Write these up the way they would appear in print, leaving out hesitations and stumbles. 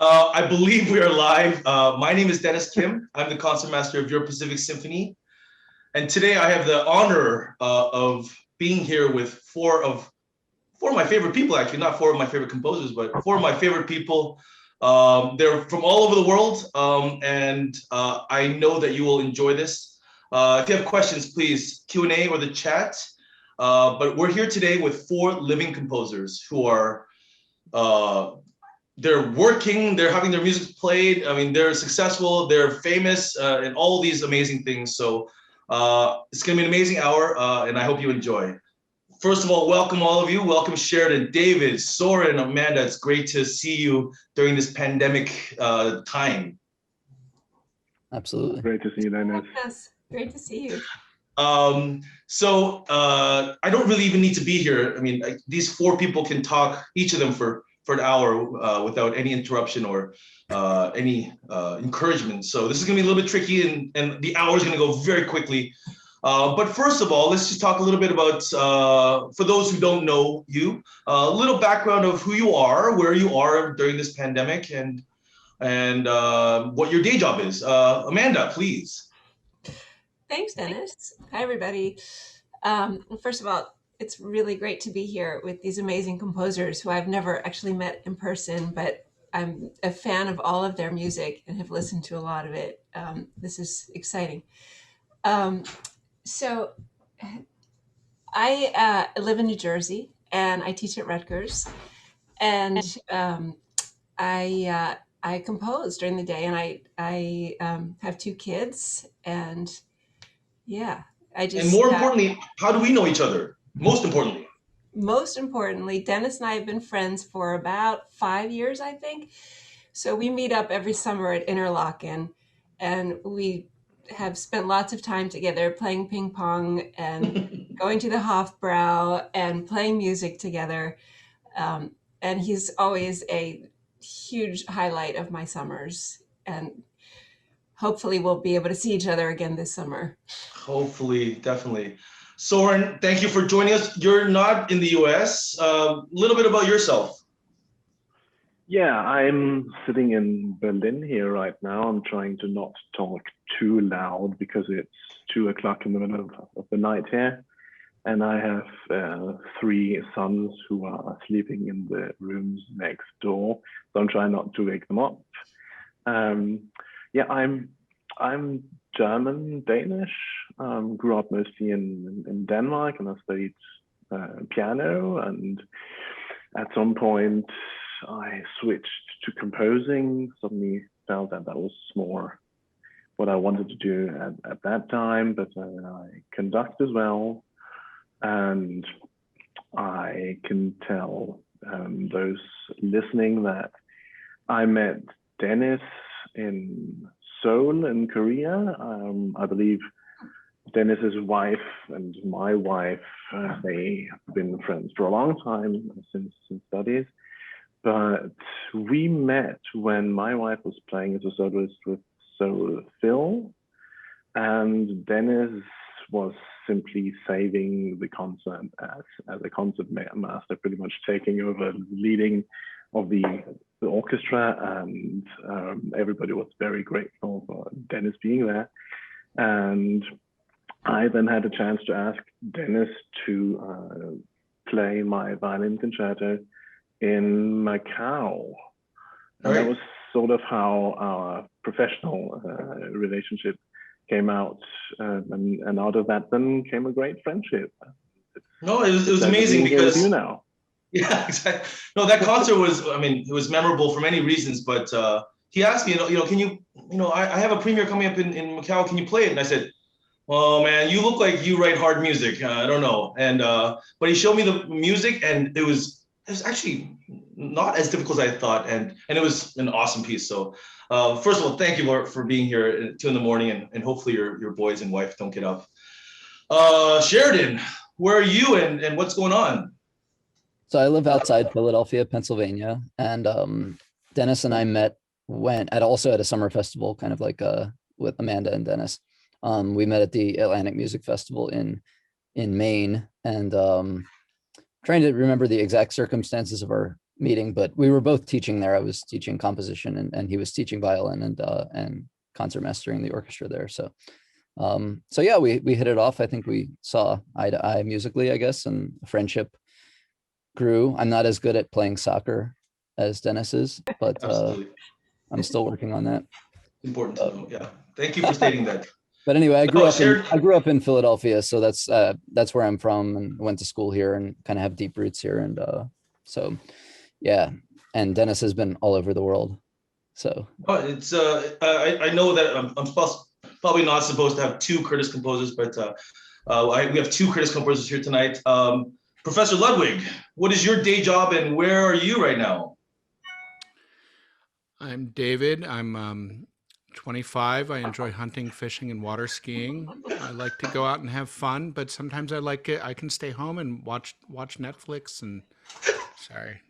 I believe we are live. My name is Dennis Kim. I'm the Concertmaster of Your Pacific Symphony. And today I have the honor of being here with four of my favorite people, actually, not four of my favorite composers, but four of my favorite people. They're from all over the world, and I know that you will enjoy this. If you have questions, please Q&A or the chat. But we're here today with four living composers who are they're working, they're having their music played. I mean, they're successful, they're famous, and all these amazing things. So it's gonna be an amazing hour, and I hope you enjoy. First of all, welcome all of you. Welcome Sheridan, David, Søren, Amanda. It's great to see you during this pandemic time. Absolutely. Great to see you, Dennis. Yes, great to see you. I don't really even need to be here. I mean, these four people can talk, each of them for an hour without any interruption or any encouragement. So this is gonna be a little bit tricky, and the hour is gonna go very quickly. But first of all, let's just talk a little bit about, for those who don't know you, a little background of who you are, where you are during this pandemic, and what your day job is. Amanda, please. Thanks, Dennis. Hi, everybody. First of all, it's really great to be here with these amazing composers who I've never actually met in person, but I'm a fan of all of their music and have listened to a lot of it. This is exciting. So I live in New Jersey and I teach at Rutgers, and I compose during the day, and I have two kids, and yeah, And more importantly, how do we know each other? Most importantly, Dennis and I have been friends for about 5 years, I think. So we meet up every summer at Interlaken, and we have spent lots of time together playing ping pong and going to the Hofbrau and playing music together. And he's always a huge highlight of my summers. And hopefully we'll be able to see each other again this summer. Hopefully, definitely. Søren, thank you for joining us. You're not in the US. A little bit about yourself. Yeah, I'm sitting in Berlin here right now. I'm trying to not talk too loud because it's 2 o'clock in the middle of the night here. And I have 3 sons who are sleeping in the rooms next door. So I'm trying not to wake them up. Yeah, I'm German, Danish. Grew up mostly in Denmark, and I studied piano. And at some point, I switched to composing. Suddenly felt that was more what I wanted to do at that time. But I conduct as well, and I can tell those listening that I met Dennis in Seoul in Korea. I believe Dennis's wife and my wife, they have been friends for a long time since studies. But we met when my wife was playing as a soloist with Seoul Phil, and Dennis was simply saving the concert as a concert master, pretty much taking over the leading of the orchestra, and everybody was very grateful for Dennis being there. And I then had a chance to ask Dennis to play my violin concerto in Macau. And that was sort of how our professional relationship came out, and out of that then came a great friendship. No, it was amazing because you now. Yeah, exactly. No, that concert was, I mean, it was memorable for many reasons, but he asked me, can you, I have a premiere coming up in Macau, can you play it? And I said, oh man, you look like you write hard music. I don't know. And, but he showed me the music, and it was actually not as difficult as I thought. And it was an awesome piece. So first of all, thank you for being here at 2 in the morning, and hopefully your boys and wife don't get up. Sheridan, where are you and what's going on? So I live outside Philadelphia, Pennsylvania, and Dennis and I went also at a summer festival, kind of like with Amanda and Dennis. We met at the Atlantic Music Festival in Maine, and trying to remember the exact circumstances of our meeting, but we were both teaching there. I was teaching composition and he was teaching violin and concert mastering the orchestra there. So yeah, we hit it off. I think we saw eye to eye musically, I guess, and friendship grew. I'm not as good at playing soccer as Dennis is, but I'm still working on that. Important to know. Yeah. Thank you for stating that. But anyway, I grew up in Philadelphia, so that's where I'm from, and went to school here and kind of have deep roots here. And so yeah, and Dennis has been all over the world. So it's I know that I'm probably not supposed to have two Curtis composers, but we have two Curtis composers here tonight. Professor Ludwig, what is your day job and where are you right now? I'm David. I'm 25. I enjoy hunting, fishing, and water skiing. I like to go out and have fun, but sometimes I can stay home and watch Netflix and sorry.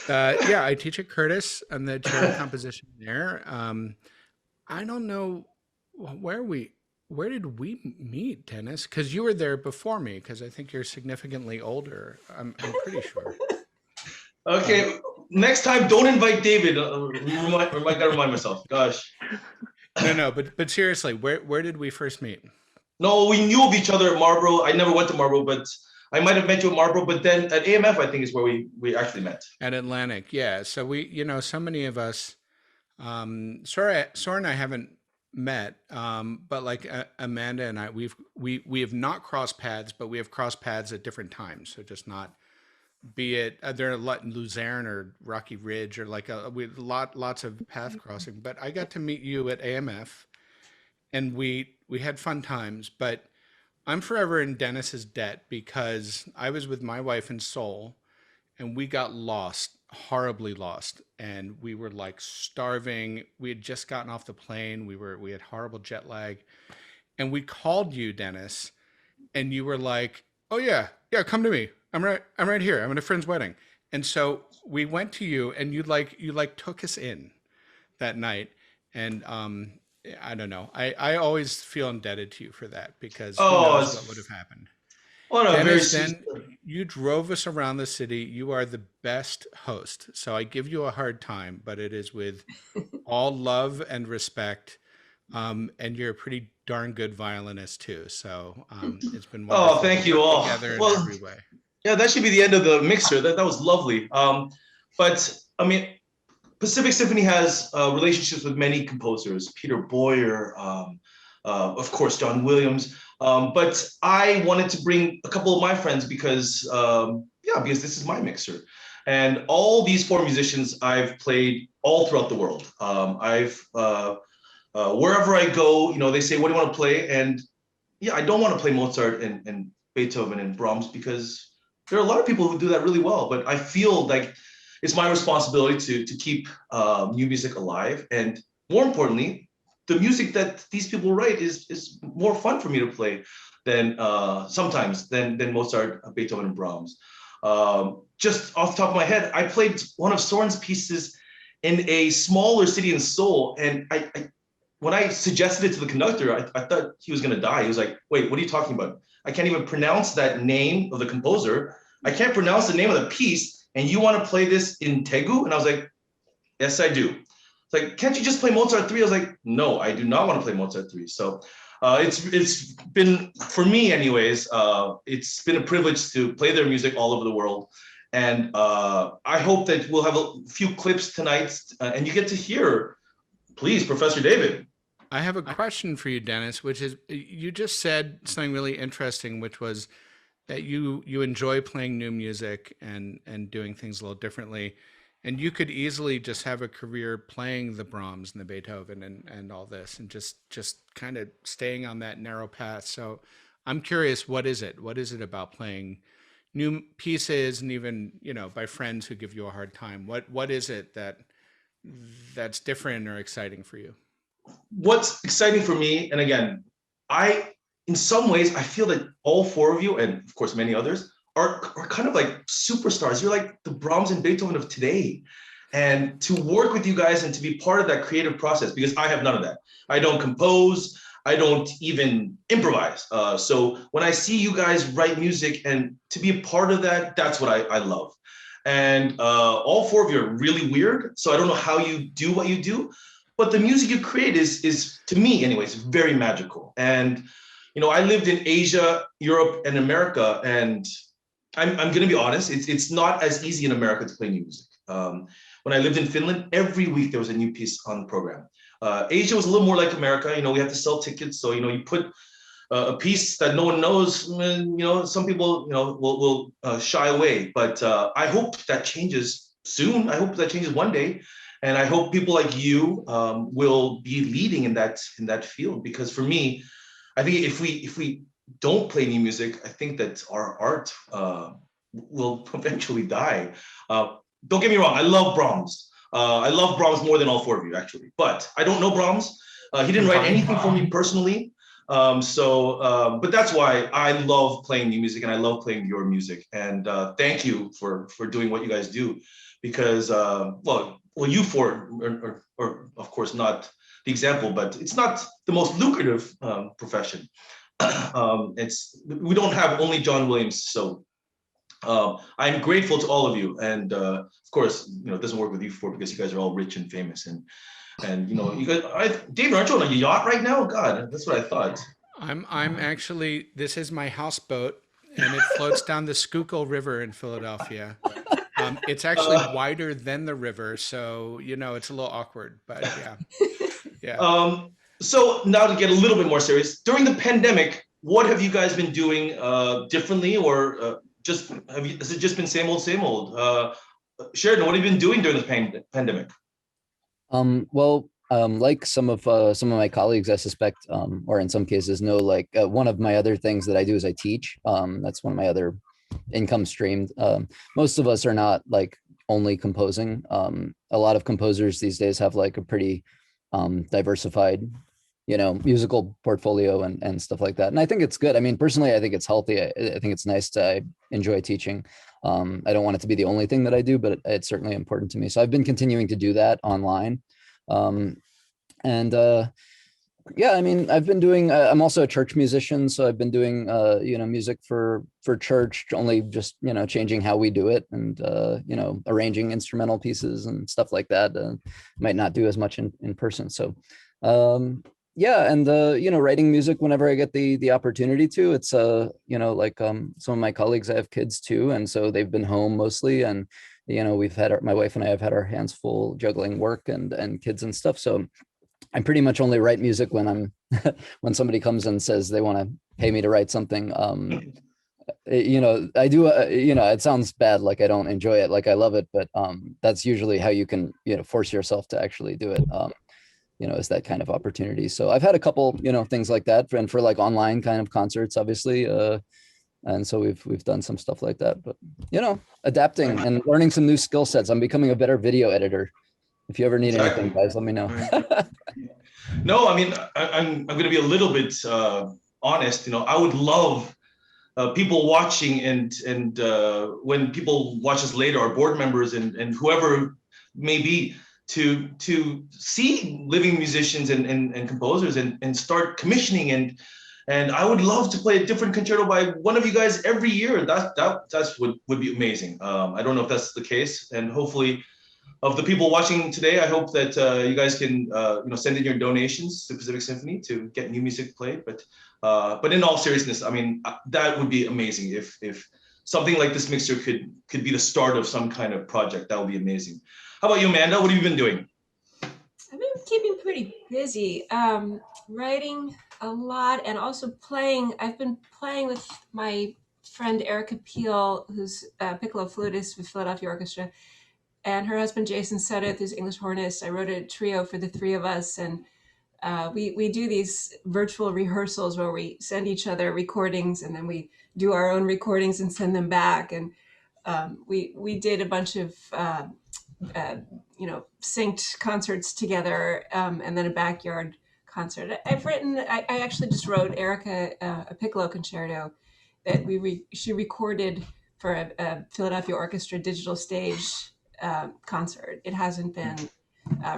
Yeah, I teach at Curtis. I'm the chair of composition there. I don't know where did we meet, Dennis? Because you were there before me, because I think you're significantly older. I'm pretty sure. Okay, next time don't invite David. I gotta remind myself. Gosh. No, but seriously, where did we first meet? No, we knew of each other at Marlborough. I never went to Marlborough, but I might have met you at Marlborough, but then at AMF, I think is where we actually met. At Atlantic, yeah. So we, so many of us, Søren and I haven't met, but like Amanda and I, we have not crossed paths, but we have crossed paths at different times. So just not, be it there a lot in Luzerne or Rocky Ridge or like we had lots of path crossing. But I got to meet you at AMF, and we had fun times. But I'm forever in Dennis's debt because I was with my wife in Seoul, and we got lost, horribly lost, and we were like starving. We had just gotten off the plane. We had horrible jet lag, and we called you, Dennis, and you were like, "Oh yeah, come to me. I'm right here. I'm at a friend's wedding." And so we went to you, and you took us in that night, and I don't know. I always feel indebted to you for that because who knows what would have happened. Oh, no, Dennis, then you drove us around the city. You are the best host. So I give you a hard time, but it is with all love and respect. And you're a pretty darn good violinist too. So it's been wonderful. Oh, thank you all. Together in every way. Yeah, that should be the end of the mixer. That was lovely. But I mean, Pacific Symphony has relationships with many composers, Peter Boyer, of course, John Williams. But I wanted to bring a couple of my friends because this is my mixer. And all these four musicians I've played all throughout the world. Wherever I go, they say, "What do you want to play?" And yeah, I don't want to play Mozart and Beethoven and Brahms because there are a lot of people who do that really well. But I feel like it's my responsibility to keep new music alive. And more importantly, the music that these people write is more fun for me to play than sometimes than Mozart, Beethoven, and Brahms. Just off the top of my head, I played one of Søren's pieces in a smaller city in Seoul, and when I suggested it to the conductor, I thought he was going to die. He was like, "Wait, what are you talking about? I can't even pronounce that name of the composer. I can't pronounce the name of the piece, and you want to play this in Daegu?" And I was like, "Yes, I do." It's like, "Can't you just play Mozart 3? I was like, "No, I do not want to play Mozart 3. So it's been, for me anyways, it's been a privilege to play their music all over the world. And I hope that we'll have a few clips tonight and you get to hear, please, Professor David. I have a question for you, Dennis, which is, you just said something really interesting, which was that you enjoy playing new music and doing things a little differently. And you could easily just have a career playing the Brahms and the Beethoven and all this, and just kind of staying on that narrow path. So I'm curious, what is it? What is it about playing new pieces and even, by friends who give you a hard time? What is it that's different or exciting for you? What's exciting for me, and again, in some ways, I feel that all four of you, and of course many others, are kind of like superstars. You're like the Brahms and Beethoven of today. And to work with you guys and to be part of that creative process, because I have none of that. I don't compose, I don't even improvise. So when I see you guys write music and to be a part of that, that's what I love. and all four of you are really weird. So I don't know how you do what you do, but the music you create is to me, anyways, very magical. And I lived in Asia, Europe, and America, and I'm going to be honest, it's not as easy in America to play music. When I lived in Finland, every week there was a new piece on the program. Asia was a little more like America. We have to sell tickets, so you put a piece that no one knows. Some people will shy away, but I hope that changes soon. I hope that changes one day, and I hope people like you will be leading in that field. Because for me, I think if we don't play new music, I think that our art will eventually die. Don't get me wrong, I love Brahms. I love Brahms more than all four of you, actually. But I don't know Brahms. He didn't write anything for me personally. But that's why I love playing new music, and I love playing your music. And thank you for doing what you guys do. Because, well, you four are of course not the example, but it's not the most lucrative profession. We don't have only John Williams, so I'm grateful to all of you. And of course, it doesn't work with you four because you guys are all rich and famous. And you guys, David, aren't you on a yacht right now? God, that's what I thought. I'm actually, this is my houseboat, and it floats down the Schuylkill River in Philadelphia. It's actually wider than the river, so it's a little awkward, but yeah. So now to get a little bit more serious, during the pandemic, what have you guys been doing differently, or has it just been same old, same old? Sheridan, what have you been doing during the pandemic? Like some of my colleagues, I suspect, or in some cases know, like one of my other things that I do is I teach. That's one of my other income streams. Most of us are not like only composing. A lot of composers these days have like a pretty diversified, musical portfolio and stuff like that. And I think it's good. I mean, personally, I think it's healthy. I think it's nice I enjoy teaching. I don't want it to be the only thing that I do, but it's certainly important to me. So I've been continuing to do that online. Yeah, I mean, I've been doing, I'm also a church musician. So I've been doing, music for church, only just, changing how we do it and, arranging instrumental pieces and stuff like that. Might not do as much in person. So, yeah. And, writing music whenever I get the opportunity to. It's, like some of my colleagues, I have kids too. And so they've been home mostly. And, we've had my wife and I have had our hands full juggling work and kids and stuff. So I pretty much only write music when I'm when somebody comes and says they want to pay me to write something. I do, it sounds bad, like I don't enjoy it, like I love it, but that's usually how you can, force yourself to actually do it. Is that kind of opportunity. So I've had a couple, things like that, and for like online kind of concerts, obviously. And so we've done some stuff like that, but adapting and learning some new skill sets. I'm becoming a better video editor. If you ever need anything, guys, let me know. No, I mean, I'm going to be a little bit honest. I would love people watching and when people watch us later, our board members and whoever may be, to see living musicians and composers and start commissioning and I would love to play a different concerto by one of you guys every year. That's would be amazing. I don't know if that's the case, and hopefully, of the people watching today, I hope that you guys can send in your donations to Pacific Symphony to get new music played. But in all seriousness, I mean, that would be amazing if something like this mixer could be the start of some kind of project. That would be amazing. How about you, Amanda? What have you been doing? I've been keeping pretty busy, writing a lot and also playing. I've been playing with my friend Erica Peel, who's a piccolo flutist with Philadelphia Orchestra, and her husband Jason Sudduth, who's English hornist. I wrote a trio for the three of us, and we do these virtual rehearsals where we send each other recordings, and then we do our own recordings and send them back. And we did a bunch of synced concerts together, and then a backyard concert. I actually just wrote Erica a piccolo concerto that she recorded for a Philadelphia Orchestra digital stage concert. It hasn't been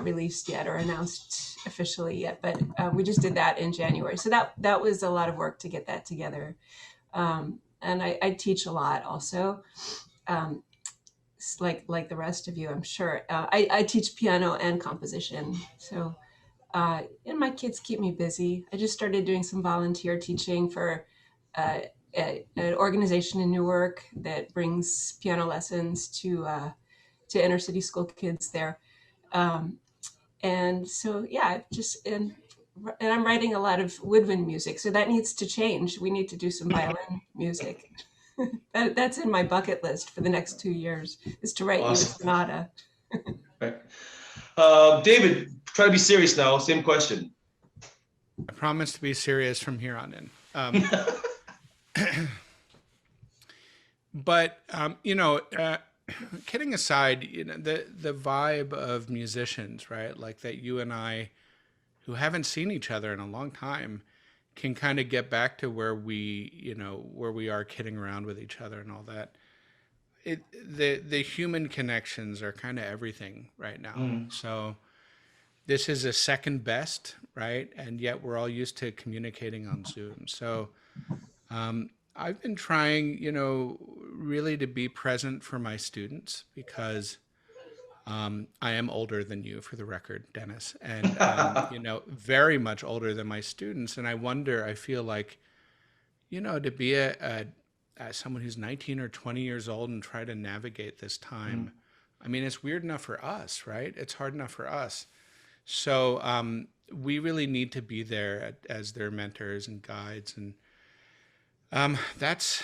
released yet or announced officially yet, but we just did that in January. So that was a lot of work to get that together. And I teach a lot also. like the rest of you, I'm sure. I teach piano and composition, so and my kids keep me busy. I just started doing some volunteer teaching for uh, an organization in Newark that brings piano lessons to inner city school kids there. Um, and so yeah, I've just and I'm writing a lot of woodwind music, so that needs to change. We need to do some violin music. That's in my bucket list for the next 2 years, is to write you a Awesome. sonata. Right. David, try to be serious now. Same question. I promise to be serious from here on in. But kidding aside, the vibe of musicians, right? Like that you and I, who haven't seen each other in a long time, can kind of get back to where we are kidding around with each other and all that. The human connections are kind of everything right now. So this is a second best, right? And yet we're all used to communicating on Zoom. So I've been trying, really to be present for my students because I am older than you, for the record, Dennis, and very much older than my students. And I feel like, to be someone who's 19 or 20 years old and try to navigate this time. I mean, it's weird enough for us, right? It's hard enough for us. So we really need to be there as their mentors and guides, and that's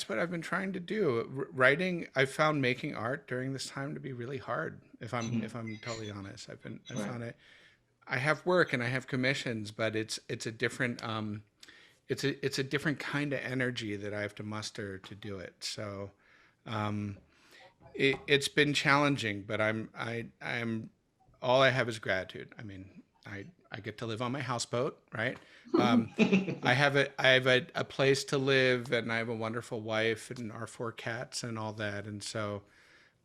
what I've been trying to do. Writing, I found making art during this time to be really hard. If I'm totally honest, I found it. I have work and I have commissions, but it's a different it's a different kind of energy that I have to muster to do it. So it's been challenging, but I'm all I have is gratitude. I mean, I get to live on my houseboat, right? I have a place to live, and I have a wonderful wife and our 4 cats and all that. And so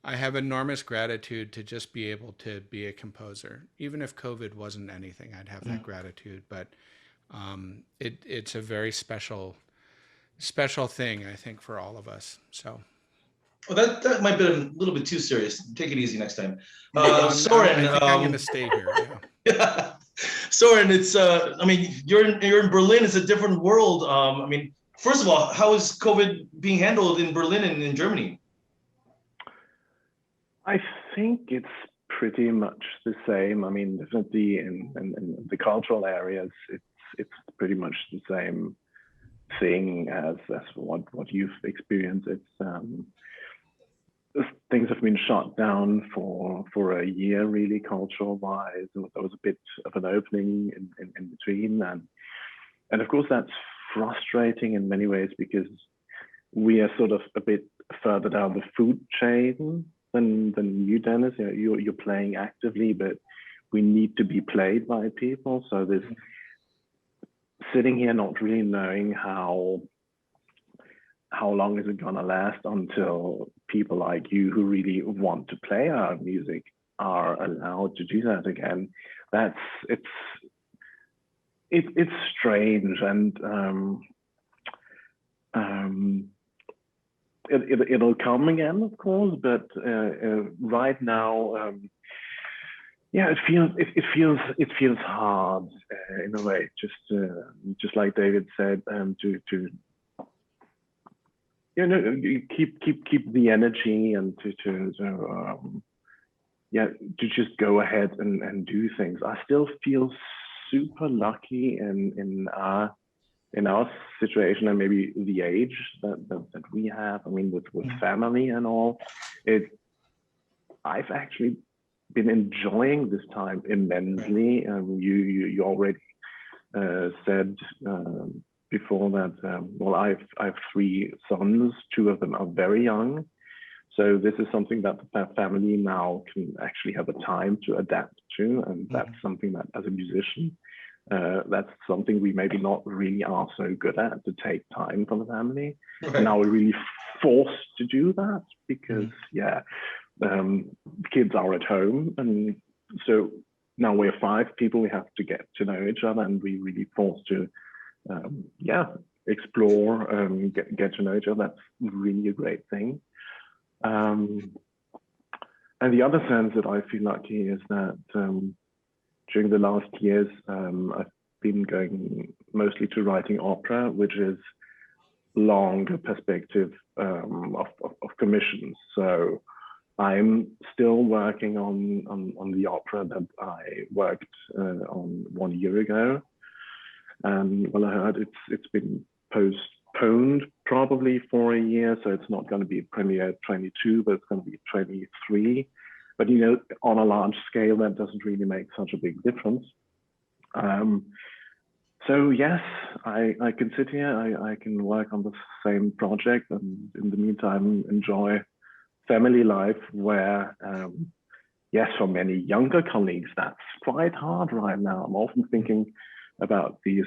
I have enormous gratitude to just be able to be a composer. Even if COVID wasn't anything, I'd have that gratitude. But it's a very special thing, I think, for all of us. So. Well, that might be a little bit too serious. Take it easy next time. Søren, I think I'm going to stay here. Yeah. Søren, it's I mean, you're in Berlin. It's a different world. I mean, first of all, how is COVID being handled in Berlin and in Germany? I think it's pretty much the same. I mean, definitely in the cultural areas, it's pretty much the same thing as what you've experienced. It's things have been shut down for a year, really, cultural wise. There was a bit of an opening in between, and of course that's frustrating in many ways because we are sort of a bit further down the food chain than you, Dennis. You're playing actively, but we need to be played by people. So this sitting here not really knowing how long is it gonna last until people like you who really want to play our music are allowed to do that again. It's strange, and it'll come again, of course, but right now, it feels hard in a way. Just like David said, to keep the energy and to just go ahead and do things. I still feel super lucky in our situation, and maybe the age that we have. I mean, with family and all, I've actually been enjoying this time immensely. You already said before that, well, I have 3 sons. 2 of them are very young. So this is something that the family now can actually have a time to adapt to. And that's something that as a musician, that's something we maybe not really are so good at, to take time from the family. Right. Now we're really forced to do that because, kids are at home. And so now we're 5 people, we have to get to know each other, and we're really forced to explore, get to know each other. That's really a great thing. And the other sense that I feel lucky is that during the last years, I've been going mostly to writing opera, which is longer perspective of commissions. So I'm still working on the opera that I worked on 1 year ago. And well, I heard it's been postponed probably for a year, so it's not going to be premiere 22, but it's going to be 23. But you know, on a large scale, that doesn't really make such a big difference. So yes, I can sit here, I can work on the same project, and in the meantime enjoy family life, where yes, for many younger colleagues, that's quite hard right now. I'm often thinking about these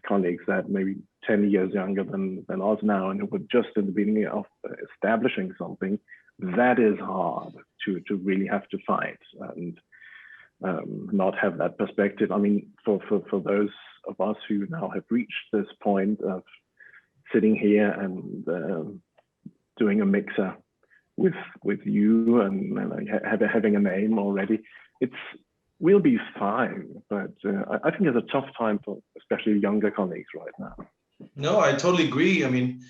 colleagues that maybe 10 years younger than us now, and who were just in the beginning of establishing something. That is hard to really have to fight and not have that perspective. I mean, for those of us who now have reached this point of sitting here and doing a mixer with you and having a name already, we'll be fine. But I think it's a tough time for especially younger colleagues right now. No, I totally agree. I mean,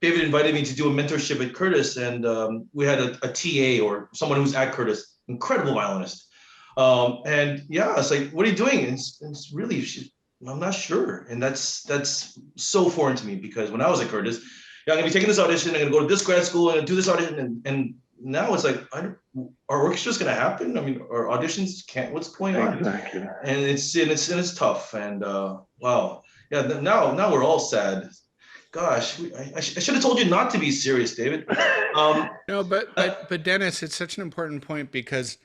David invited me to do a mentorship at Curtis, and we had a TA, or someone who's at Curtis, incredible violinist. And yeah, it's like, what are you doing? And it's really, I'm not sure. And that's so foreign to me, because when I was at Curtis, yeah, I'm gonna be taking this audition, I'm gonna go to this grad school, I'm gonna do this audition, and now it's like, our orchestra's gonna happen. I mean, our auditions can't, what's going on? Exactly. And it's tough. And wow, yeah, now we're all sad. Gosh, I should have told you not to be serious, David. No, but Dennis, it's such an important point, because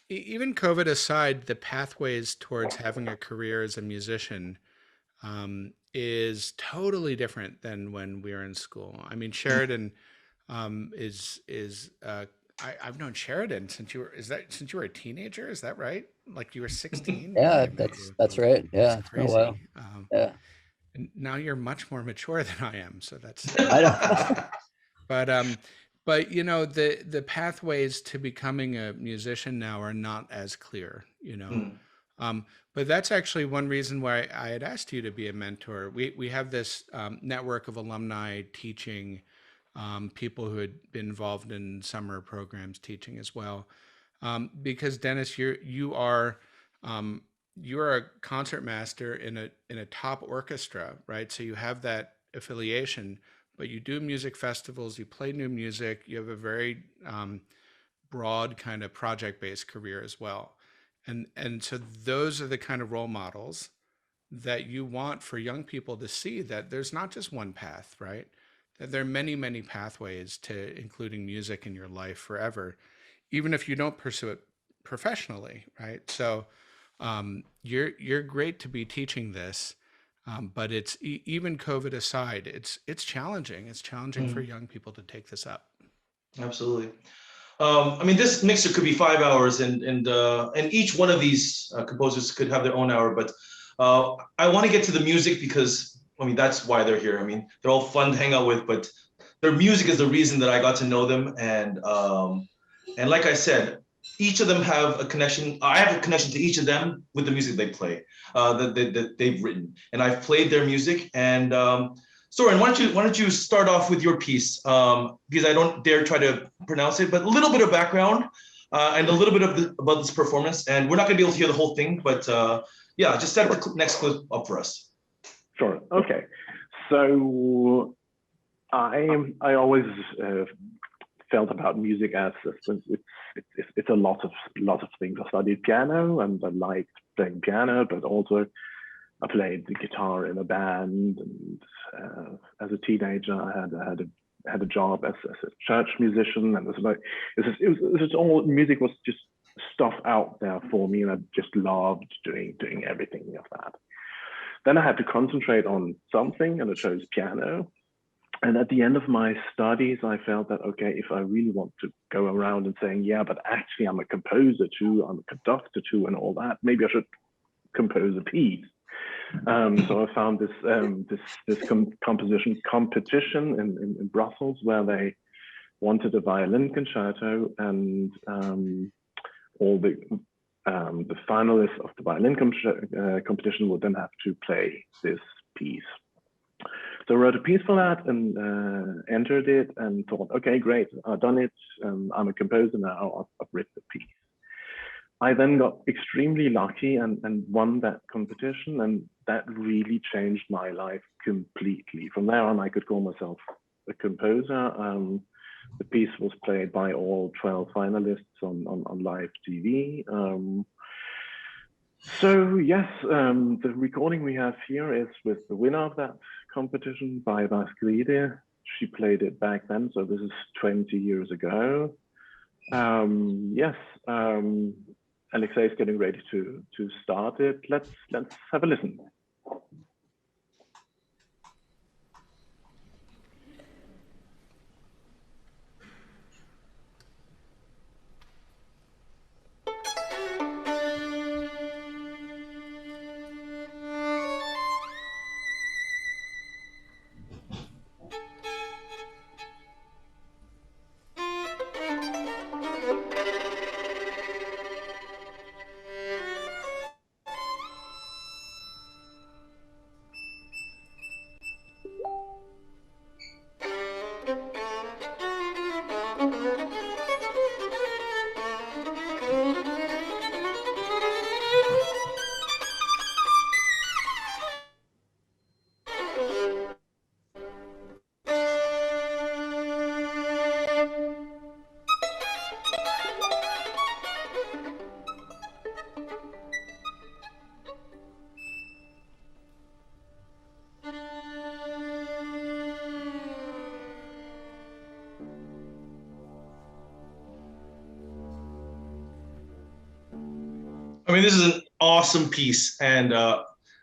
even COVID aside, the pathways towards having a career as a musician is totally different than when we were in school. I mean, Sheridan I've known Sheridan since you were a teenager. Is that right? Like you were 16? Yeah, that's right. Yeah, it's crazy. Wow. Yeah. And now you're much more mature than I am, so that's. I don't. But you know, the pathways to becoming a musician now are not as clear. You know, but that's actually one reason why I had asked you to be a mentor. We have this network of alumni teaching, people who had been involved in summer programs teaching as well, because Dennis, you're a concertmaster in a top orchestra, right? So you have that affiliation, but you do music festivals, you play new music, you have a very broad kind of project-based career as well. And so those are the kind of role models that you want for young people to see, that there's not just one path, right? That there are many, many pathways to including music in your life forever, even if you don't pursue it professionally, right? So you're great to be teaching this, but it's even COVID aside, it's challenging. It's challenging for young people to take this up. Absolutely. I mean, this mixer could be 5 hours, and each one of these composers could have their own hour. But I want to get to the music, because I mean, that's why they're here. I mean, they're all fun to hang out with, but their music is the reason that I got to know them. And like I said, each of them have a connection. I have a connection to each of them with the music they play, that they've written, and I've played their music. And Søren, why don't you start off with your piece, because I don't dare try to pronounce it, but a little bit of background and a little bit about this performance. And we're not going to be able to hear the whole thing, but yeah, just set the next clip up for us. Sure. Okay. So I always felt about music as it's a lot of things. I studied piano, and I liked playing piano, but also I played the guitar in a band. And as a teenager, I had a job as a church musician, and it was all music was just stuff out there for me, and I just loved doing everything of that. Then I had to concentrate on something, and I chose piano. And at the end of my studies, I felt that, okay, if I really want to go around and saying, yeah, but actually I'm a composer too, I'm a conductor too, and all that, maybe I should compose a piece. So I found this composition competition in Brussels, where they wanted a violin concerto, and all the finalists of the violin competition would then have to play this piece. So I wrote a piece for that and entered it and thought, okay, great, I've done it. I'm a composer now, I've written the piece. I then got extremely lucky and won that competition, and that really changed my life completely. From there on, I could call myself a composer. The piece was played by all 12 finalists on live TV. So yes, the recording we have here is with the winner of that competition, by Vasgride. She played it back then, so this is 20 years ago. Yes, Alexei is getting ready to start it. Let's have a listen. I mean, this is an awesome piece. And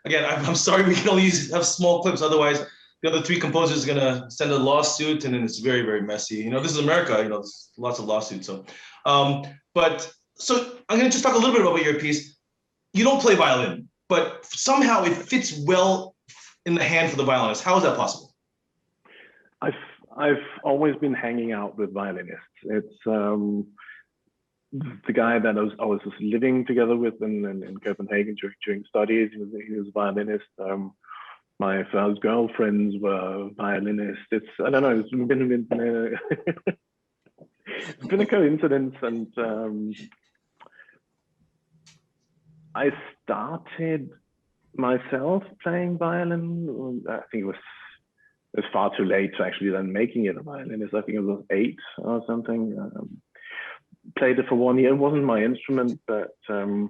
again, I'm sorry we can only have small clips. Otherwise, the other three composers are going to send a lawsuit, and then it's very, very messy. You know, this is America, you know, there's lots of lawsuits. So, so I'm going to just talk a little bit about your piece. You don't play violin, but somehow it fits well in the hand for the violinist. How is that possible? I've always been hanging out with violinists. It's the guy that I was just living together with in Copenhagen during studies. He was a violinist. My first girlfriends were violinists. I don't know, it's been a coincidence. And I started myself playing violin. I think it was far too late to actually then making it a violinist. I think it was 8 or something. Played it for 1 year. It wasn't my instrument, but I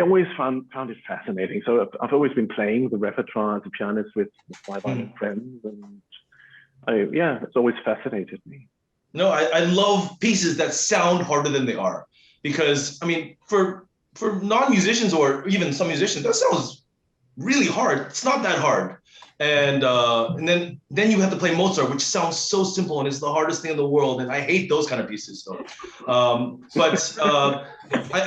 always found it fascinating. So I've always been playing the repertoire as a pianist with my violin friends, and it's always fascinated me. No, I love pieces that sound harder than they are, because I mean, for non-musicians or even some musicians, that sounds really hard. It's not that hard. And then you have to play Mozart, which sounds so simple and it's the hardest thing in the world. And I hate those kind of pieces. So, I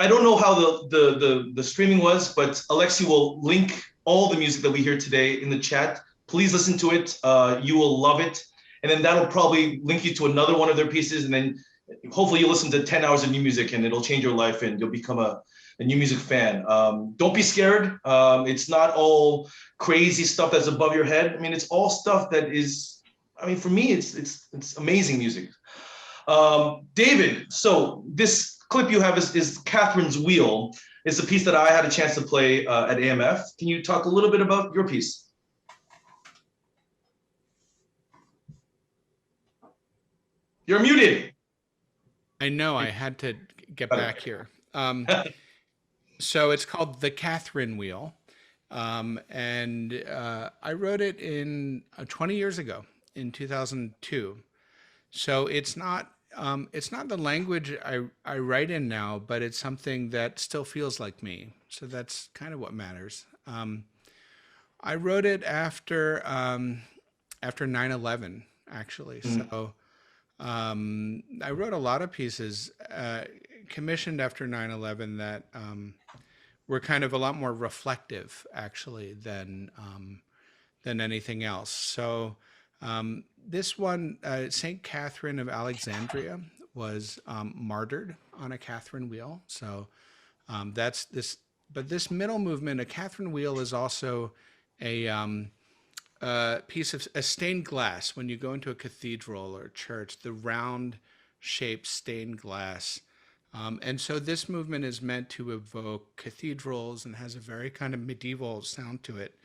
don't know how the streaming was, but Alexei will link all the music that we hear today in the chat. Please listen to it. You will love it. And then that'll probably link you to another one of their pieces. And then hopefully you'll listen to 10 hours of new music and it'll change your life and you'll become a new music fan. Don't be scared. It's not all crazy stuff that's above your head. I mean, it's all stuff that is, I mean, for me, it's amazing music. David, so this clip you have is Catherine's Wheel. It's a piece that I had a chance to play at AMF. Can you talk a little bit about your piece? You're muted. I know, I had to get back here. So it's called The Catherine Wheel. And I wrote it in 20 years ago, in 2002. So it's not the language I write in now, but it's something that still feels like me. So that's kind of what matters. I wrote it after 9/11, actually. So I wrote a lot of pieces commissioned after 9/11 that were kind of a lot more reflective, actually, than anything else. So This one, Saint Catherine of Alexandria, was martyred on a Catherine wheel. So that's this. But this middle movement, a Catherine wheel, is also a piece of a stained glass. When you go into a cathedral or a church, the round shaped stained glass. And so this movement is meant to evoke cathedrals and has a very kind of medieval sound to it.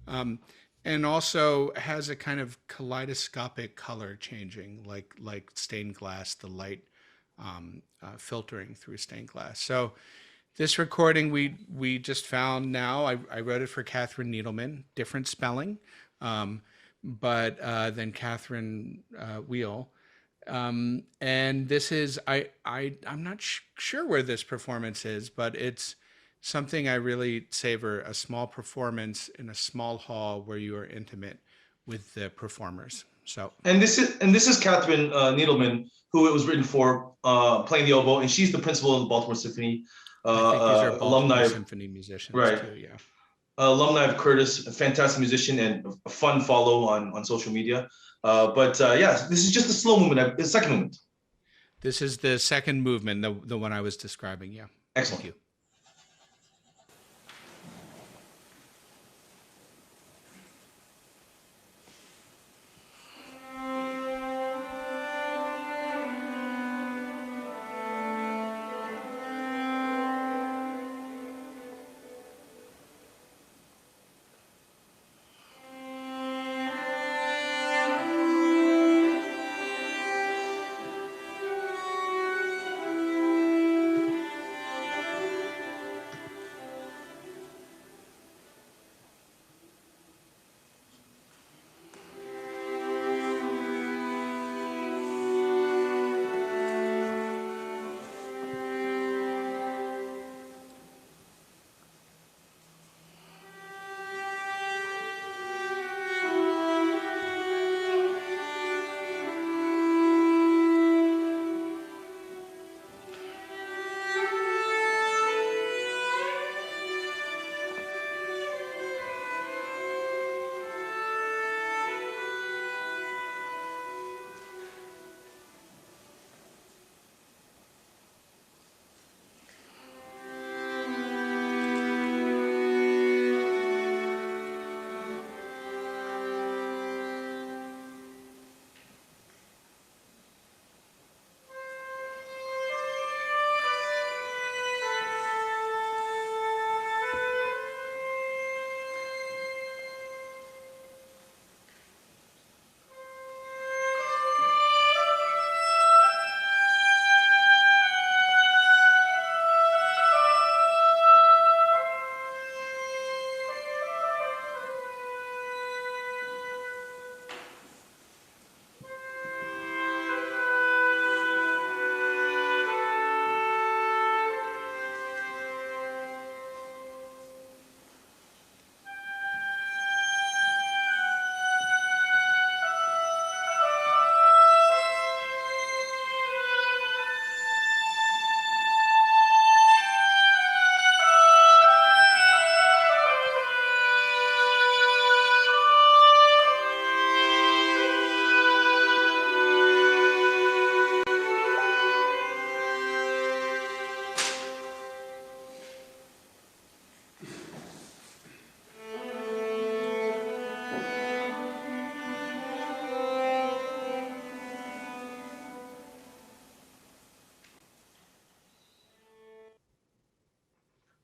And also has a kind of kaleidoscopic color changing, like stained glass, the light filtering through stained glass. So this recording we just found now. I wrote it for Catherine Needleman, different spelling, but than Catherine Wheel. And this is I'm not sure where this performance is, but it's something I really savor, a small performance in a small hall where you are intimate with the performers. So and this is Catherine Needleman, who it was written for, playing the oboe, and she's the principal of the Baltimore Symphony. I think these are Baltimore alumni Symphony musicians, right? Too, yeah. Alumni of Curtis, a fantastic musician and a fun follow on social media. But yeah, this is just the slow movement, the second movement. This is the second movement, the one I was describing. Yeah. Excellent. Thank you.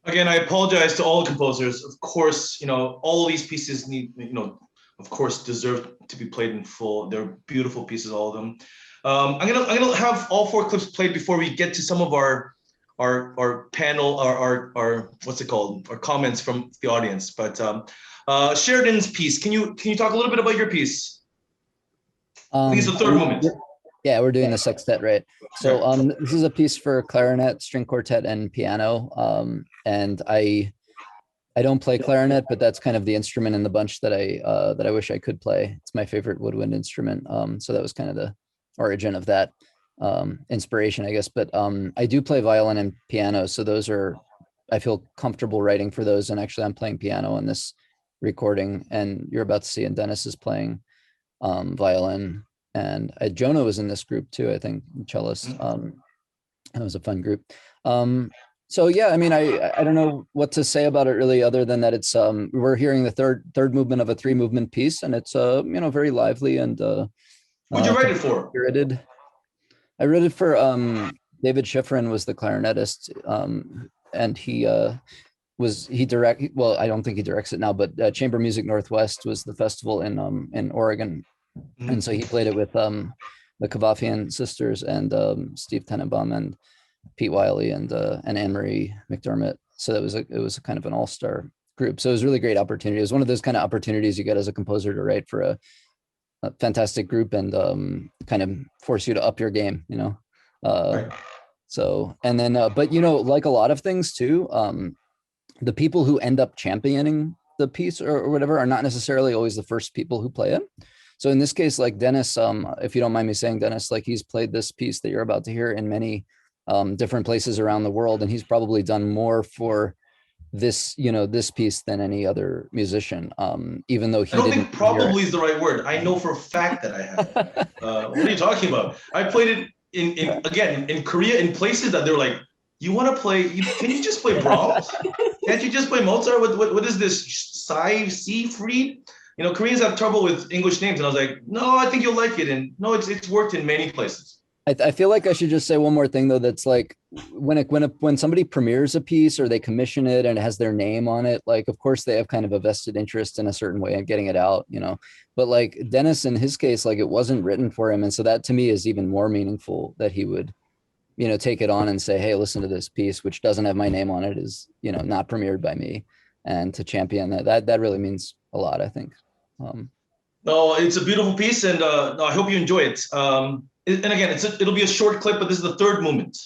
Again, I apologize to all the composers. Of course, all these pieces need, of course, deserve to be played in full. They're beautiful pieces, all of them. I'm gonna have all 4 clips played before we get to some of our panel, our what's it called, our comments from the audience. But Sheridan's piece, can you talk a little bit about your piece? I think it's the third movement. Yeah, we're doing the sextet, right? So this is a piece for clarinet, string quartet, and piano. And I don't play clarinet, but that's kind of the instrument in the bunch that I wish I could play. It's my favorite woodwind instrument. So that was kind of the origin of that inspiration, I guess. But I do play violin and piano, so those are, I feel comfortable writing for those. And actually, I'm playing piano in this recording, and you're about to see, and Dennis is playing violin, and Jonah was in this group too, I think, cellist. That was a fun group. So yeah, I mean, I don't know what to say about it really, other than that it's we're hearing the third movement of a 3-movement piece, and it's very lively and who'd you write it for? Spirited. I wrote it for David Schifrin was the clarinetist, and he well, I don't think he directs it now, but Chamber Music Northwest was the festival in Oregon, and so he played it with the Kavafian sisters and Steve Tenenbaum and Pete Wiley and Anne-Marie McDermott. So it was a kind of an all-star group. So it was a really great opportunity. It was one of those kind of opportunities you get as a composer to write for a fantastic group and kind of force you to up your game, Right. So, and then, but like a lot of things too, the people who end up championing the piece or whatever are not necessarily always the first people who play it. So in this case, like Dennis, if you don't mind me saying, Dennis, like he's played this piece that you're about to hear in many different places around the world, and he's probably done more for this, this piece than any other musician. Even though he I don't think probably is the right word. I know for a fact that I have. What are you talking about? I played it in Korea in places that they were like, you want to play? Can you just play Brahms? Can't you just play Mozart? What is this? Seyfried? Koreans have trouble with English names, and I was like, no, I think you'll like it. And no, it's worked in many places. I feel like I should just say one more thing though. That's like when somebody premieres a piece or they commission it and it has their name on it, like of course they have kind of a vested interest in a certain way of getting it out, But like Dennis, in his case, like it wasn't written for him, and so that to me is even more meaningful that he would, take it on and say, hey, listen to this piece, which doesn't have my name on it, is not premiered by me, and to champion that really means a lot, I think. No, it's a beautiful piece, and no, I hope you enjoy it. And again, it'll be a short clip, but this is the third movement.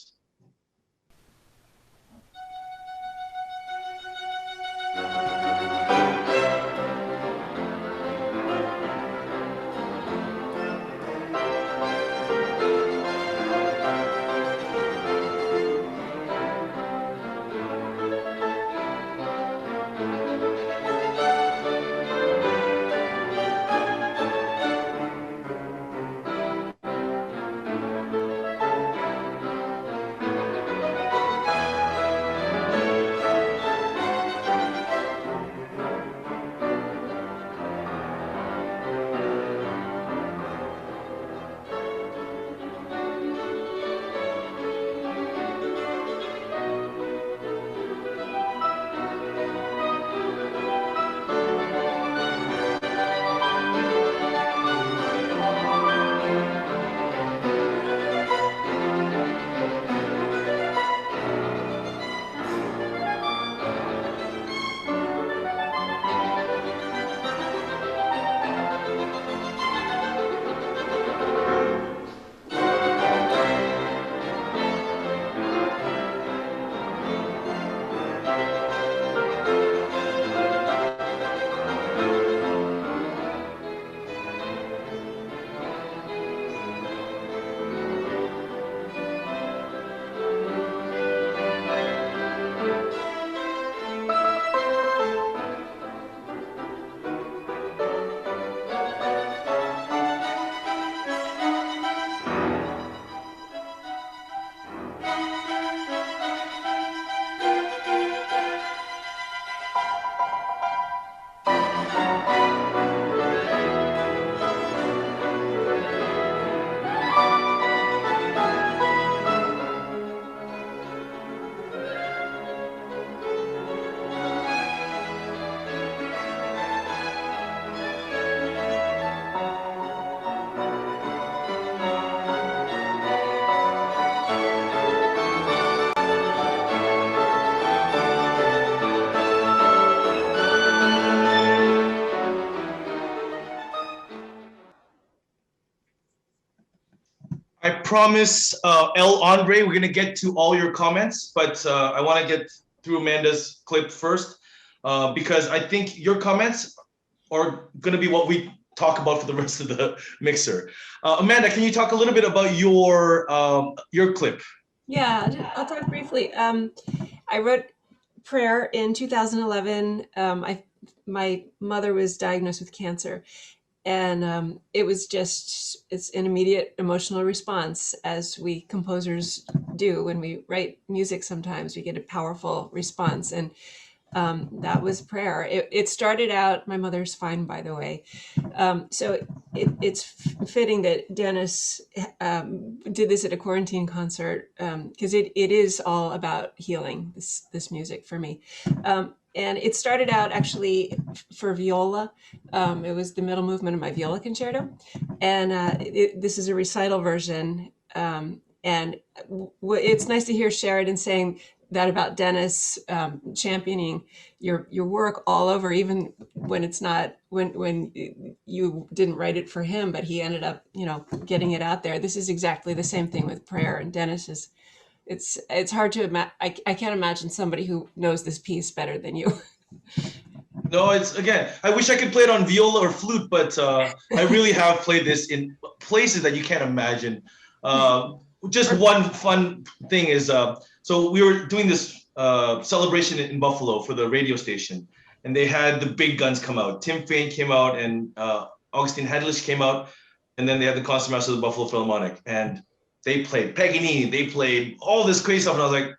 I promise, El Andre, we're gonna get to all your comments, but I want to get through Amanda's clip first because I think your comments are gonna be what we talk about for the rest of the mixer. Amanda, can you talk a little bit about your clip? Yeah, I'll talk briefly. I wrote Prayer in 2011. My mother was diagnosed with cancer, And it was just, it's an immediate emotional response, as we composers do when we write music. Sometimes we get a powerful response, and that was prayer. It started out, my mother's fine, by the way. So it's fitting that Dennis did this at a quarantine concert, because it is all about healing, this music for me. And it started out actually for viola. It was the middle movement of my viola concerto. And this is a recital version. And it's nice to hear Sheridan saying that about Dennis, championing your work all over, even when it's not, when you didn't write it for him, but he ended up, getting it out there. This is exactly the same thing with prayer. And Dennis is, it's hard to imagine. I can't imagine somebody who knows this piece better than you. No, it's, again, I wish I could play it on viola or flute, but I really have played this in places that you can't imagine. Just one fun thing is, so we were doing this celebration in Buffalo for the radio station, and they had the big guns come out. Tim Fain came out, and Augustine Hedlish came out, and then they had the Concertmaster of the Buffalo Philharmonic, and they played Paganini, they played all this crazy stuff, and I was like,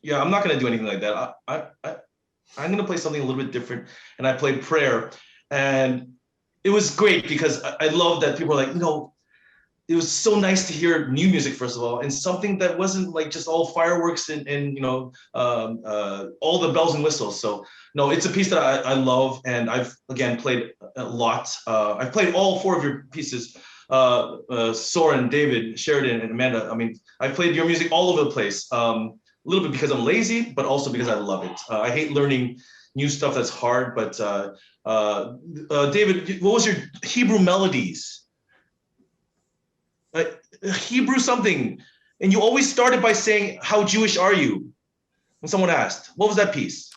yeah, I'm not gonna do anything like that. I'm gonna play something a little bit different, and I played prayer, and it was great because I love that people are like, it was so nice to hear new music, first of all, and something that wasn't like just all fireworks and all the bells and whistles. So no, it's a piece that I love, and I've again played a lot. I've played all four of your pieces, Søren, David, Sheridan, and Amanda. I mean, I played your music all over the place. A little bit because I'm lazy, but also because I love it. I hate learning new stuff that's hard, but David, what was your Hebrew melodies? Hebrew something, and you always started by saying, "How Jewish are you?" When someone asked, what was that piece?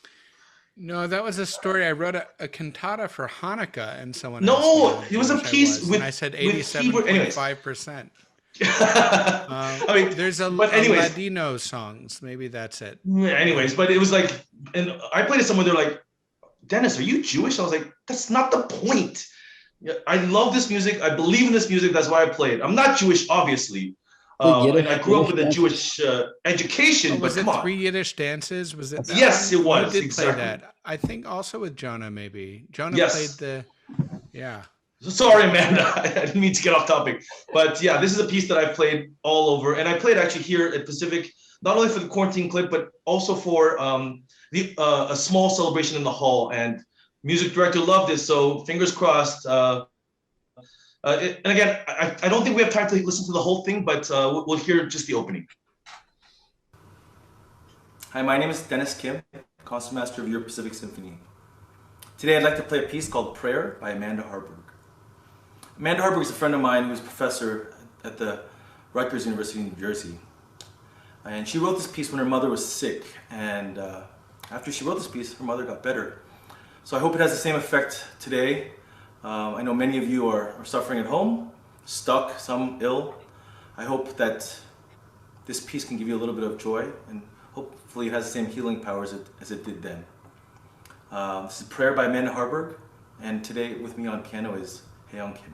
No, that was a story. I wrote a cantata for Hanukkah, and someone asked No, me it was a piece with, and I said 87.5%. I mean, there's a anyways, Ladino songs. Maybe that's it. Anyways, but it was like, and I played it somewhere. They're like, "Dennis, are you Jewish?" I was like, "That's not the point. I love this music. I believe in this music. That's why I play it. I'm not Jewish, obviously. And I grew up with a Jewish education." Was but it come Three on. Yiddish Dances? Was it? Yes, one? it was. Who did exactly. play that? I think also with Jonah. Maybe Jonah Yes. played the. Yeah. Sorry, Amanda. I didn't mean to get off topic. But yeah, this is a piece that I've played all over. And I played actually here at Pacific, not only for the quarantine clip, but also for a small celebration in the hall. And music director loved it. So fingers crossed. And again, I don't think we have time to listen to the whole thing, but we'll hear just the opening. Hi, my name is Dennis Kim, Concertmaster of Your Pacific Symphony. Today I'd like to play a piece called Prayer by Amanda Harberg. Amanda Harberg is a friend of mine who was a professor at the Rutgers University in New Jersey. And she wrote this piece when her mother was sick, and after she wrote this piece, her mother got better. So I hope it has the same effect today. I know many of you are suffering at home, stuck, some ill. I hope that this piece can give you a little bit of joy, and hopefully it has the same healing power as it did then. This is Prayer by Amanda Harberg, and today with me on piano is Heon Kim.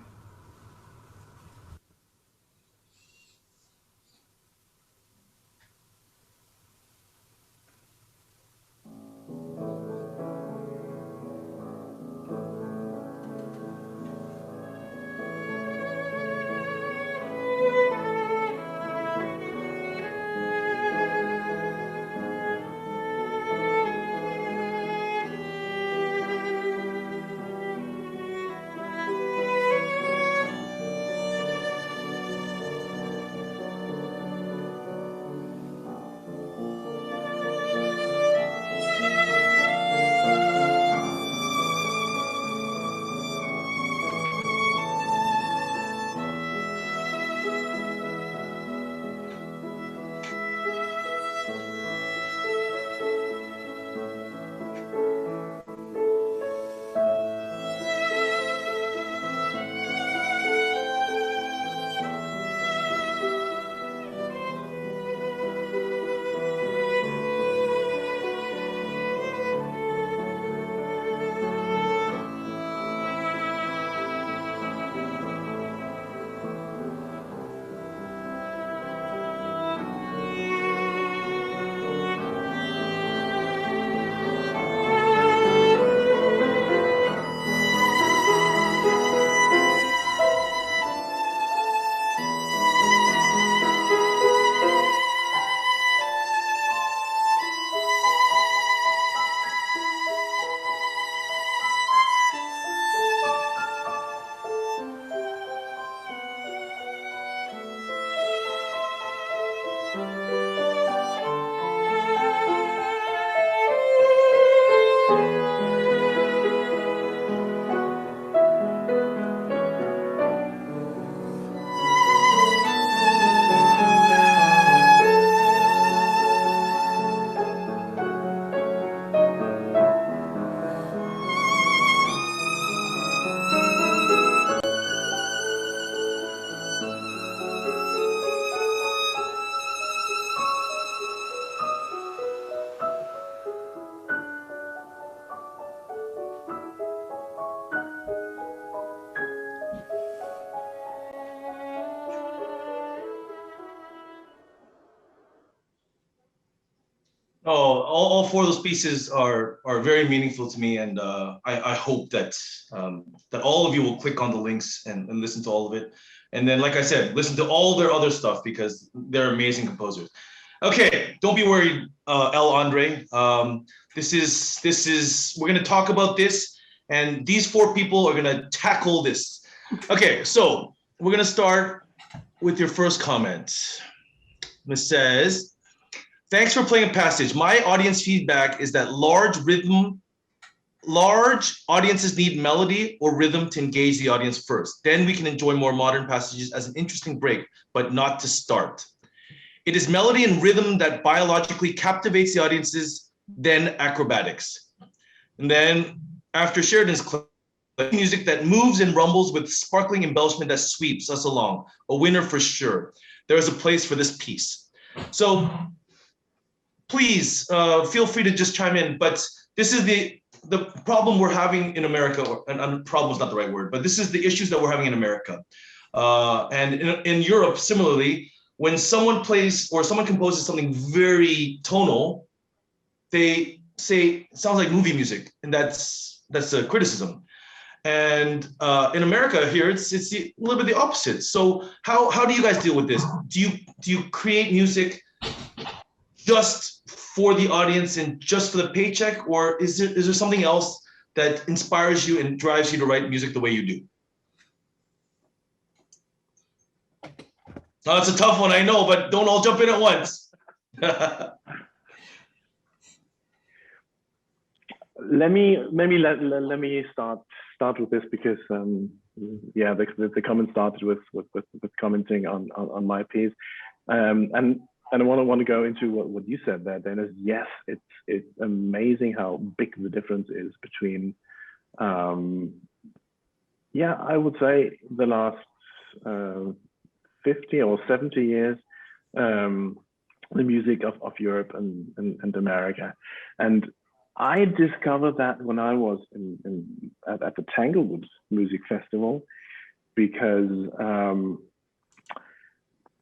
all four of those pieces are very meaningful to me, and I hope that that all of you will click on the links and listen to all of it. And then, like I said, listen to all their other stuff because they're amazing composers. Okay, don't be worried, El Andre. This is we're gonna talk about this, and these four people are gonna tackle this. Okay, so we're gonna start with your first comment. It says, thanks for playing a passage. My audience feedback is that large audiences need melody or rhythm to engage the audience first. Then we can enjoy more modern passages as an interesting break, but not to start. It is melody and rhythm that biologically captivates the audiences, then acrobatics. And then after Sheridan's clip, music that moves and rumbles with sparkling embellishment that sweeps us along. A winner for sure. There is a place for this piece. So please feel free to just chime in, but this is the problem we're having in America, and problem is not the right word, but this is the issues that we're having in America. And in Europe, similarly, when someone plays or someone composes something very tonal, they say it sounds like movie music, and that's a criticism. And in America here, it's a little bit the opposite. So how do you guys deal with this? Do you create music just for the audience and just for the paycheck, or is there something else that inspires you and drives you to write music the way you do? Oh, it's a tough one, I know, but don't all jump in at once. Let me start with this because yeah, the comment started with commenting on my piece, and I want to go into what you said there, Dennis. Yes, it's amazing how big the difference is between yeah, I would say the last 50 or 70 years, the music of Europe and America. And I discovered that when I was at the Tanglewood Music Festival, because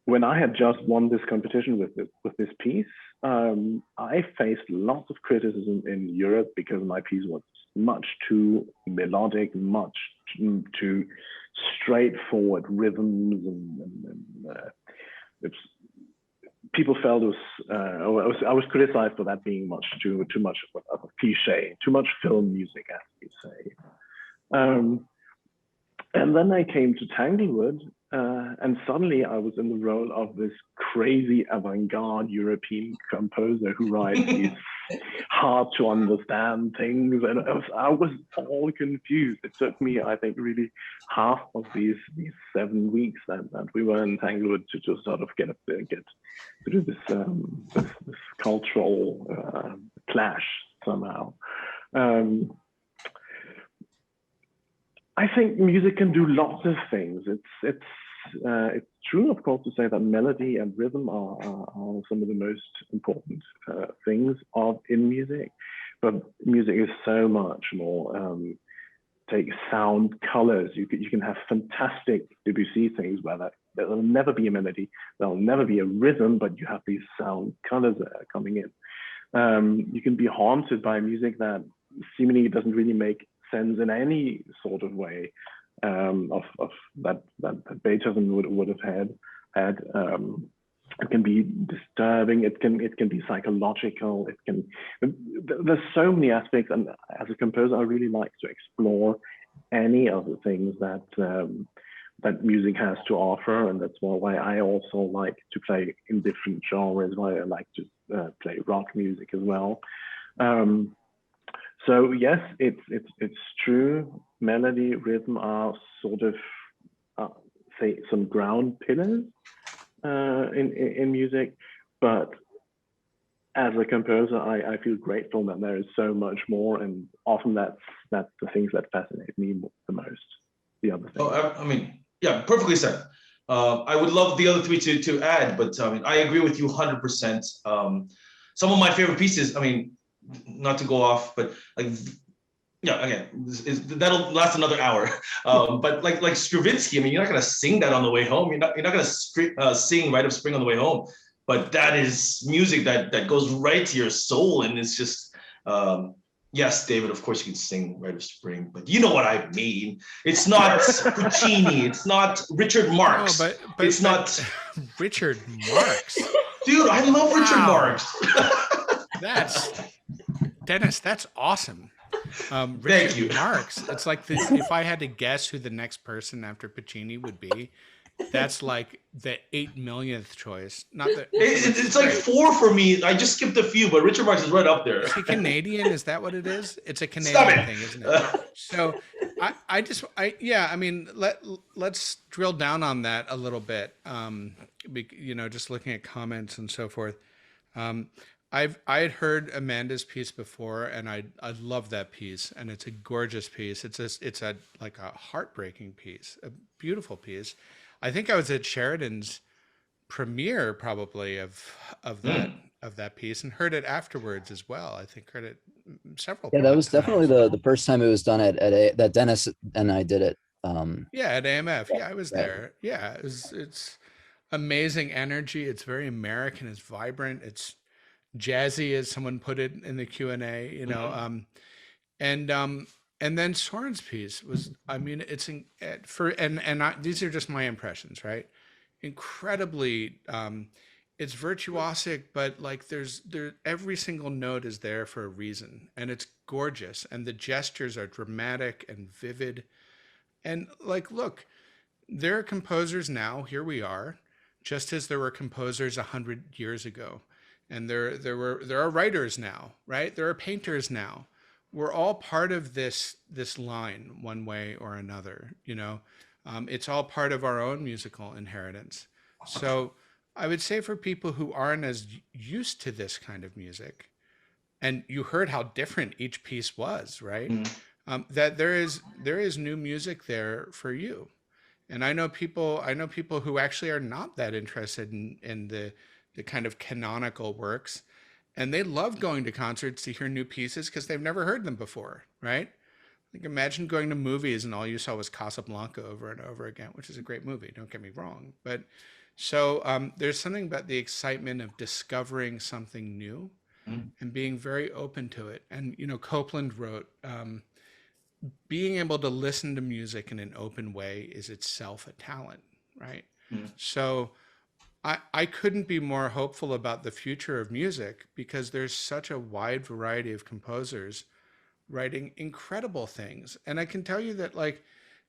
when I had just won this competition with this piece, I faced lots of criticism in Europe because my piece was much too melodic, much too straightforward rhythms, and people felt I was criticized for that being too much of a cliche, too much film music, as we say. And then I came to Tanglewood, and suddenly I was in the role of this crazy avant-garde European composer who writes these hard to understand things, and I was all confused. It took me, I think, really half of these 7 weeks that we were in Tanglewood to just sort of get through this cultural clash somehow. I think music can do lots of things. It's true, of course, to say that melody and rhythm are some of the most important things in music, but music is so much more. Take sound, colors. You can have fantastic Debussy things where there'll never be a melody, there'll never be a rhythm, but you have these sound colors coming in. You can be haunted by music that seemingly doesn't really make sense in any sort of way, of that Beethoven would have had. It can be disturbing. It can be psychological. There's so many aspects, and as a composer, I really like to explore any of the things that that music has to offer, and that's why I also like to play in different genres. Why I like to play rock music as well. So yes, it's true. Melody, rhythm are sort of say some ground pillars in music, but as a composer, I feel grateful that there is so much more, and often that's the things that fascinate me the most. The other things. Oh, I mean, yeah, perfectly said. I would love the other three to add, but I mean, I agree with you 100%. Some of my favorite pieces, I mean, not to go off, but like, yeah, again, that'll last another hour. But like Stravinsky, I mean, you're not gonna sing that on the way home. You're not gonna sing Rite of Spring on the way home. but that is music that goes right to your soul. And it's just, yes, David, of course you can sing Rite of Spring, but you know what I mean. It's not Puccini, it's not Richard Marx. No, but it's not Richard Marx. Dude, I love Richard Marx. Dennis, that's awesome. Thank you. Marx. It's like if I had to guess who the next person after Puccini would be, that's like the 8 millionth choice. Not that it's like 4 for me. I just skipped a few, but Richard Marx is right up there. Is he Canadian? Is that what it is? It's a Canadian thing, isn't it? So I mean, let's drill down on that a little bit. Just looking at comments and so forth. I had heard Amanda's piece before, and I love that piece, and it's a gorgeous piece. It's a like a heartbreaking piece, a beautiful piece. I think I was at Sheridan's premiere probably of that piece, and heard it afterwards as well. I think heard it several. Yeah, that was definitely the first time it was done that Dennis and I did it. Yeah, at AMF. Yeah, I was there. Yeah, it's amazing energy. It's very American. It's vibrant. It's jazzy, as someone put it in the Q&A, and then Søren's piece was, I mean, these are just my impressions, right? Incredibly, it's virtuosic, but like every single note is there for a reason, and it's gorgeous, and the gestures are dramatic and vivid, and like, look, there are composers now. Here we are, just as there were composers 100 years ago. And there are writers now, right? There are painters now. We're all part of this line one way or another, it's all part of our own musical inheritance. So I would say for people who aren't as used to this kind of music, and you heard how different each piece was, right? That there is new music there for you. And I know people who actually are not that interested in the kind of canonical works, and they love going to concerts to hear new pieces because they've never heard them before, right? Like, imagine going to movies and all you saw was Casablanca over and over again, which is a great movie, don't get me wrong. But so there's something about the excitement of discovering something new and being very open to it. And, Copeland wrote, being able to listen to music in an open way is itself a talent, right? So I couldn't be more hopeful about the future of music, because there's such a wide variety of composers writing incredible things. And I can tell you that, like,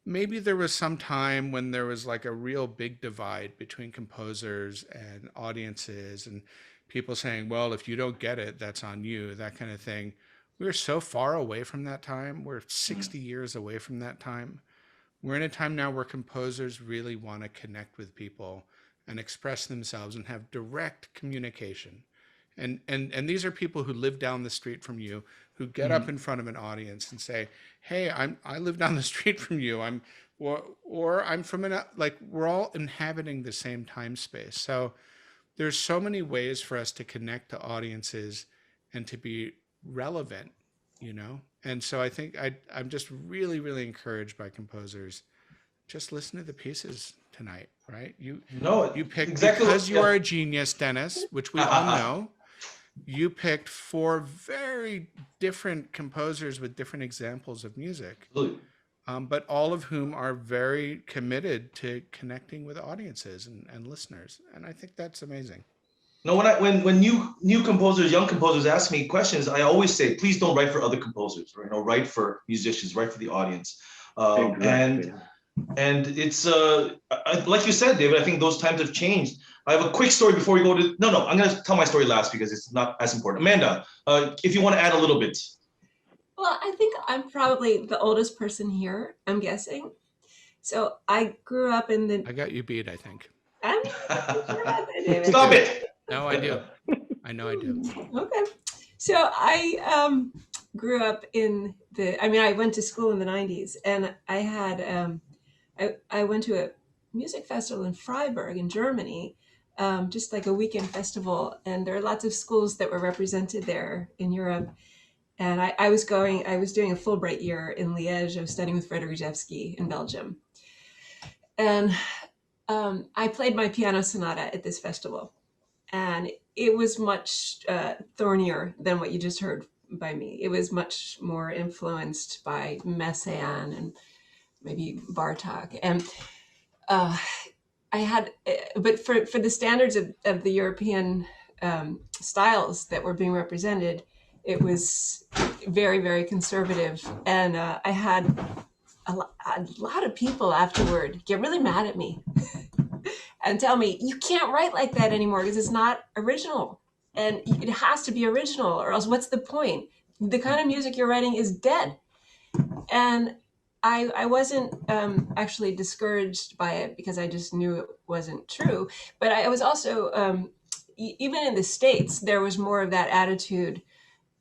maybe there was some time when there was like a real big divide between composers and audiences, and people saying, well, if you don't get it, that's on you, that kind of thing. We're so far away from that time. We're 60 years away from that time. We're in a time now where composers really want to connect with people and express themselves and have direct communication. And these are people who live down the street from you, who get up in front of an audience and say, hey, I live down the street from you. I'm from we're all inhabiting the same time space. So there's so many ways for us to connect to audiences and to be relevant, And so I think I'm just really, really encouraged by composers. Just listen to the pieces tonight, right? You picked, exactly, because you are a genius, Dennis, which we all know. You picked 4 very different composers with different examples of music, but all of whom are very committed to connecting with audiences and listeners, and I think that's amazing. No, when new composers, young composers ask me questions, I always say, please don't write for other composers, or write for musicians, write for the audience. Exactly. And it's like you said, David, I think those times have changed. I have a quick story before we go to no, I'm going to tell my story last because it's not as important. Amanda, if you want to add a little bit. Well, I think I'm probably the oldest person here, I'm guessing. So I grew up in the... I got you beat, I think. Stop it. No, I do. I know I do. Okay. So I grew up in I went to school in the 90s, and I had, I went to a music festival in Freiburg in Germany, just like a weekend festival. And there are lots of schools that were represented there in Europe. And I was doing a Fulbright year in Liège. I was studying with Frédéric Rzewski in Belgium. And I played my piano sonata at this festival. and it was much thornier than what you just heard by me. It was much more influenced by Messiaen and maybe Bartok. And I had, but for the standards of the European styles that were being represented, it was very, very conservative. And I had a lot of people afterward get really mad at me and tell me, you can't write like that anymore because it's not original. And it has to be original, or else what's the point? The kind of music you're writing is dead. And I wasn't actually discouraged by it because I just knew it wasn't true. But I was also, even in the States, there was more of that attitude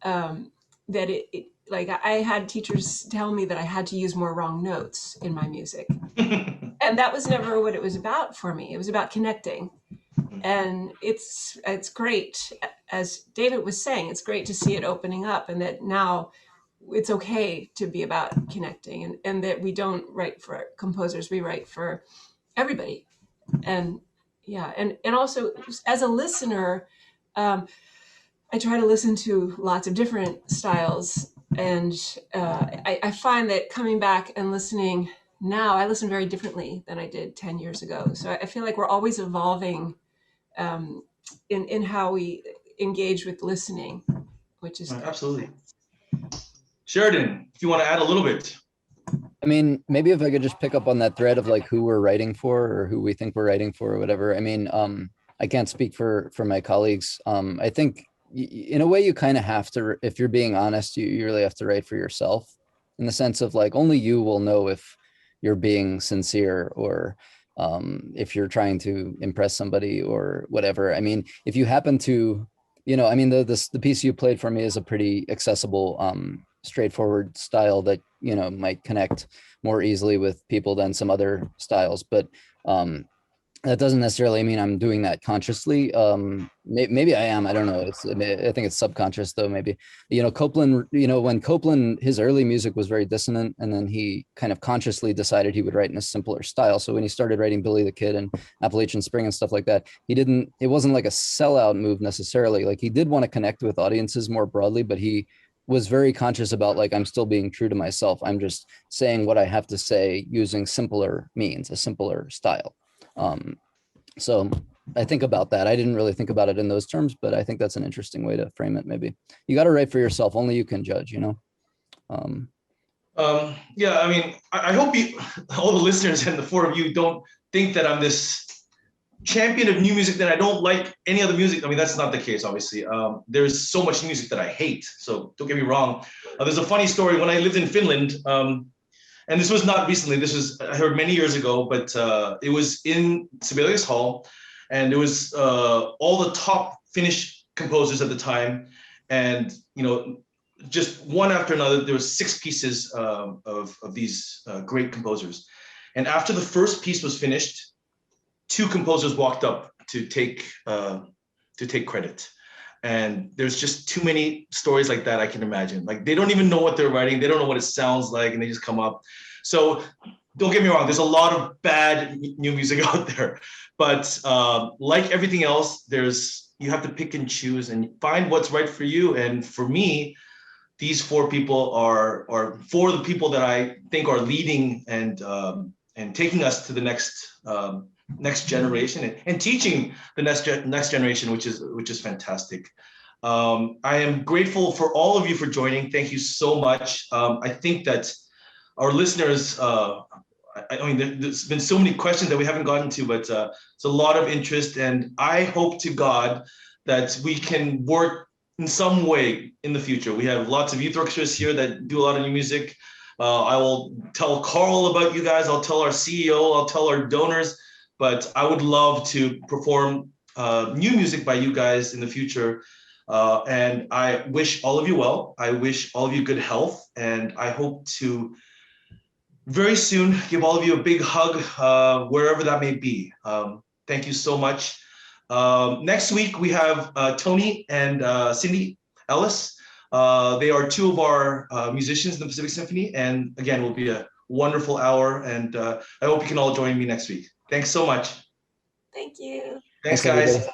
that like I had teachers tell me that I had to use more wrong notes in my music. And that was never what it was about for me. It was about connecting. And it's great, as David was saying, it's great to see it opening up, and that now it's okay to be about connecting, and that we don't write for composers, we write for everybody. And yeah, and also as a listener, I try to listen to lots of different styles, and I find that coming back and listening now, I listen very differently than I did 10 years ago. So I feel like we're always evolving in how we engage with listening, which is absolutely. Sheridan, if you want to add a little bit. I mean, maybe if I could just pick up on that thread of like who we're writing for or who we think we're writing for or whatever. I mean, I can't speak for my colleagues. I think in a way you kind of have to, if you're being honest, you really have to write for yourself, in the sense of like only you will know if you're being sincere or if you're trying to impress somebody or whatever. I mean, if you happen to, you know, I mean, the piece you played for me is a pretty accessible, straightforward style that, you know, might connect more easily with people than some other styles. But that doesn't necessarily mean I'm doing that consciously. Maybe I am, I don't know. I think it's subconscious though, maybe. You know, Copeland, you know, when Copeland, his early music was very dissonant, and then he kind of consciously decided he would write in a simpler style. So when he started writing Billy the Kid and Appalachian Spring and stuff like that, it wasn't like a sellout move necessarily. Like he did want to connect with audiences more broadly, but he was very conscious about like, I'm still being true to myself. I'm just saying what I have to say using simpler means, a simpler style. So I think about that. I didn't really think about it in those terms, but I think that's an interesting way to frame it. Maybe you got to write for yourself. Only you can judge, you know? Yeah, I mean, I hope all the listeners and the four of you don't think that I'm this champion of new music, that I don't like any other music. I mean, that's not the case, obviously. There's so much music that I hate. So don't get me wrong. There's a funny story. When I lived in Finland, and this was not recently, this was, I heard many years ago, but it was in Sibelius Hall, and it was all the top Finnish composers at the time. And, you know, just one after another, there was 6 pieces of these great composers. And after the first piece was finished, 2 composers walked up to take credit. And there's just too many stories like that I can imagine. Like they don't even know what they're writing. They don't know what it sounds like, and they just come up. So don't get me wrong, there's a lot of bad new music out there. But like everything else, you have to pick and choose and find what's right for you. And for me, these 4 people are 4 of the people that I think are leading and taking us to the next generation and teaching the next generation, which is fantastic. I am grateful for all of you for joining. Thank you so much. I think that our listeners, I mean, there's been so many questions that we haven't gotten to, but it's a lot of interest, and I hope to God that we can work in some way in the future. We have lots of youth orchestras here that do a lot of new music. I will tell Carl about you guys. I'll tell our CEO. I'll tell our donors. But I would love to perform new music by you guys in the future. And I wish all of you well. I wish all of you good health. And I hope to very soon give all of you a big hug wherever that may be. Thank you so much. Next week, we have Tony and Cindy Ellis. They are 2 of our musicians in the Pacific Symphony. And again, it will be a wonderful hour. And I hope you can all join me next week. Thanks so much. Thank you. Thanks, guys.